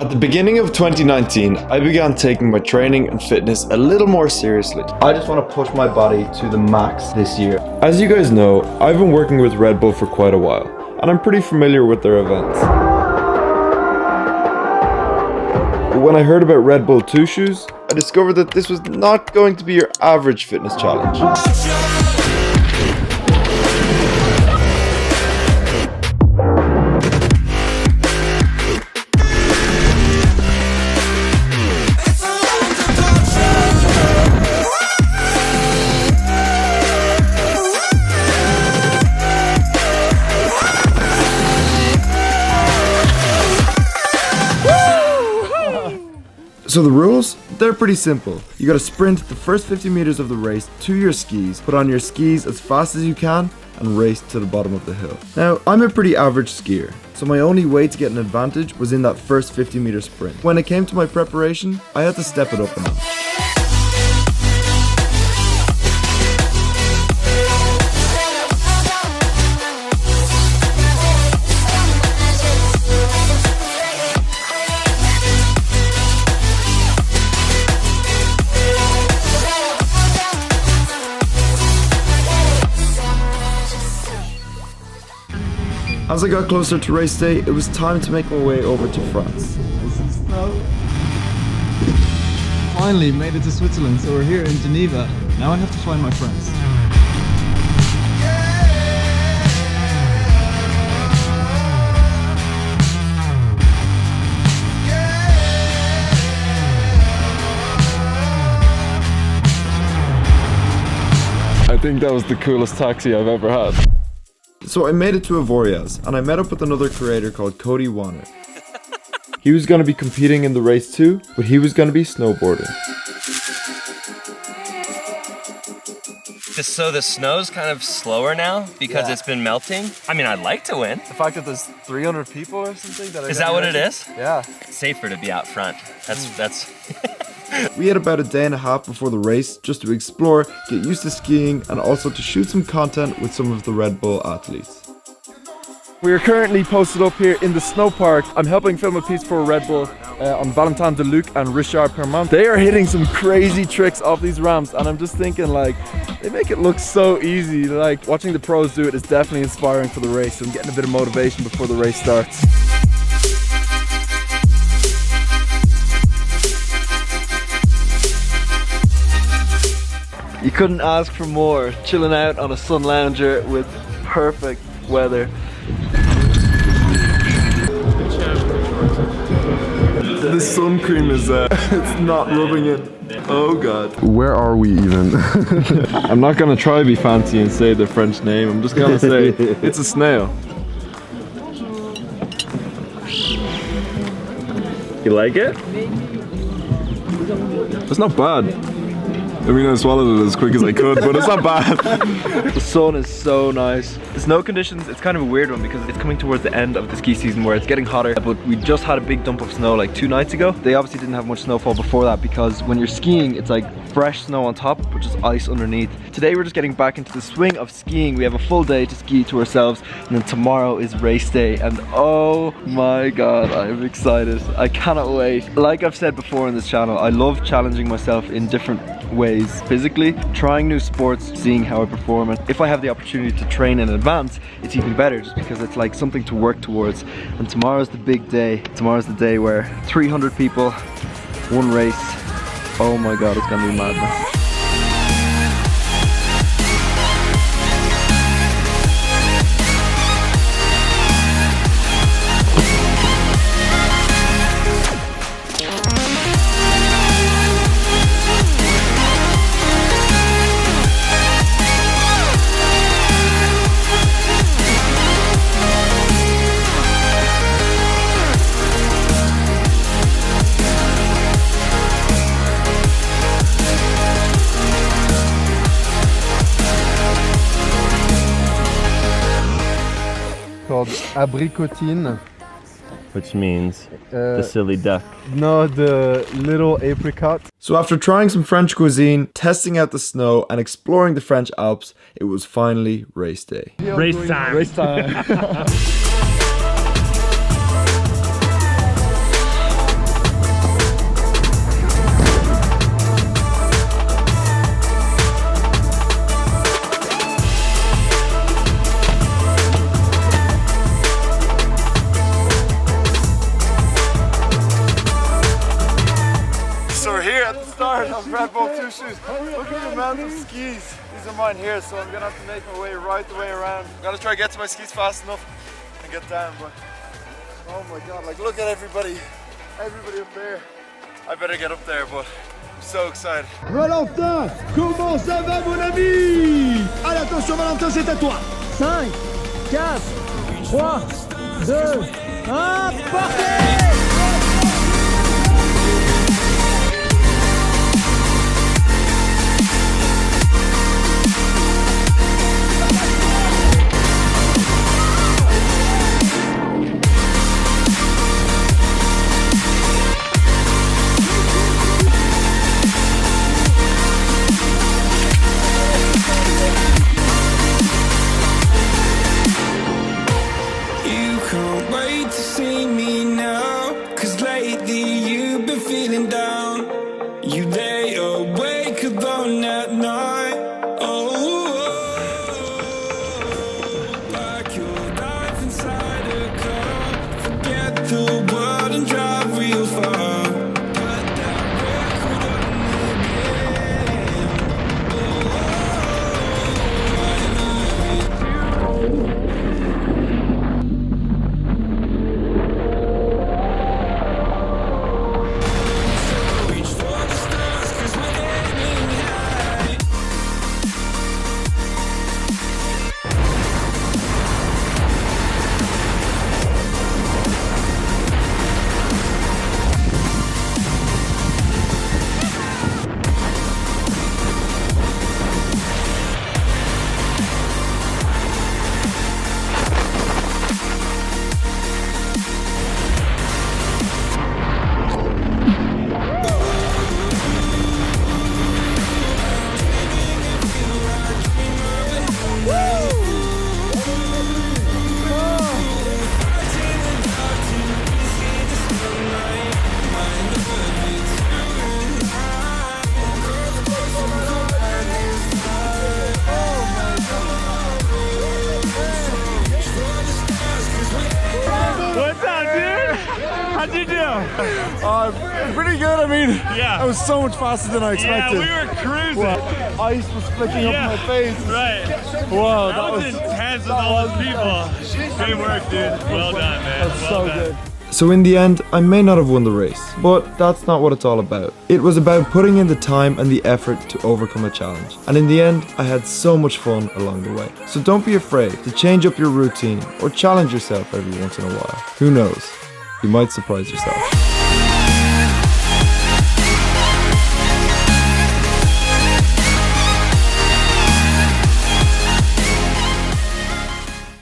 At the beginning of 2019, I began taking my training and fitness a little more seriously. I just want to push my body to the max this year. As you guys know, I've been working with Red Bull for quite a while, and I'm pretty familiar with their events. But when I heard about Red Bull Tout Schuss, I discovered that this was not going to be your average fitness challenge. So the rules? They're pretty simple. You gotta sprint the first 50 meters of the race to your skis, put on your skis as fast as you can, and race to the bottom of the hill. Now, I'm a pretty average skier, so my only way to get an advantage was in that first 50-meter sprint. When it came to my preparation, I had to step it up a notch. As I got closer to race day, it was time to make my way over to France. Finally made it to Switzerland, so we're here in Geneva. Now I have to find my friends. I think that was the coolest taxi I've ever had. So I made it to Avoriaz, and I met up with another creator called Cody Warner. He was going to be competing in the race too, but he was going to be snowboarding. So the snow's kind of slower now because it's been melting. I mean, I'd like to win. The fact that there's 300 people or something that Is that what it is? Yeah. It's safer to be out front. That's We had about a day and a half before the race just to explore, get used to skiing, and also to shoot some content with some of the Red Bull athletes. We are currently posted up here in the snow park. I'm helping film a piece for Red Bull on Valentin Deluc and Richard Permont. They are hitting some crazy tricks off these ramps, and I'm just thinking, like, they make it look so easy. Like, watching the pros do it is definitely inspiring for the race. I'm getting a bit of motivation before the race starts. You couldn't ask for more, chilling out on a sun lounger with perfect weather. The sun cream is it's not rubbing it. Oh god. Where are we even? I'm not gonna try to be fancy and say the French name. I'm just gonna say it's a snail. You like it? It's not bad. I mean, I swallowed it as quick as I could, but it's not bad. The sun is so nice. The snow conditions, it's kind of a weird one because it's coming towards the end of the ski season where it's getting hotter, but we just had a big dump of snow like 2 nights ago. They obviously didn't have much snowfall before that because when you're skiing, it's like fresh snow on top, but just ice underneath. Today we're just getting back into the swing of skiing. We have a full day to ski to ourselves, and then tomorrow is race day, and oh my god, I'm excited. I cannot wait. Like I've said before on this channel, I love challenging myself in different ways physically, trying new sports, seeing how I perform, and if I have the opportunity to train in advance, it's even better just because it's like something to work towards. And tomorrow's the big day. Tomorrow's the day where 300 people, one race. Oh my god, it's gonna be madness. Called abricotine. which means the silly duck. No, the little apricot. So after trying some French cuisine, testing out the snow, and exploring the French Alps, it was finally race day. Race time! Race time! here at the start of Red Bull Tout Schuss. Look at the amount of skis. These are mine here, so I'm gonna have to make my way right the way around. I'm gonna try to get to my skis fast enough and get down, but oh my god, like look at everybody up there. I better get up there, but I'm so excited. Valentin, comment ça va mon ami? Allez, attention Valentin, c'est à toi. 5, 4, 3, 2, 1, partez! How'd you do? Pretty good, I mean, Yeah. I was so much faster than I Yeah, expected. we were cruising. Ice was flicking up in my face. Right. Whoa, That was intense with all those people. Great work, dude. Well done, man. That's Well so done. good. So in the end, I may not have won the race, but that's not what it's all about. It was about putting in the time and the effort to overcome a challenge. And in the end, I had so much fun along the way. So don't be afraid to change up your routine or challenge yourself every once in a while. Who knows? You might surprise yourself.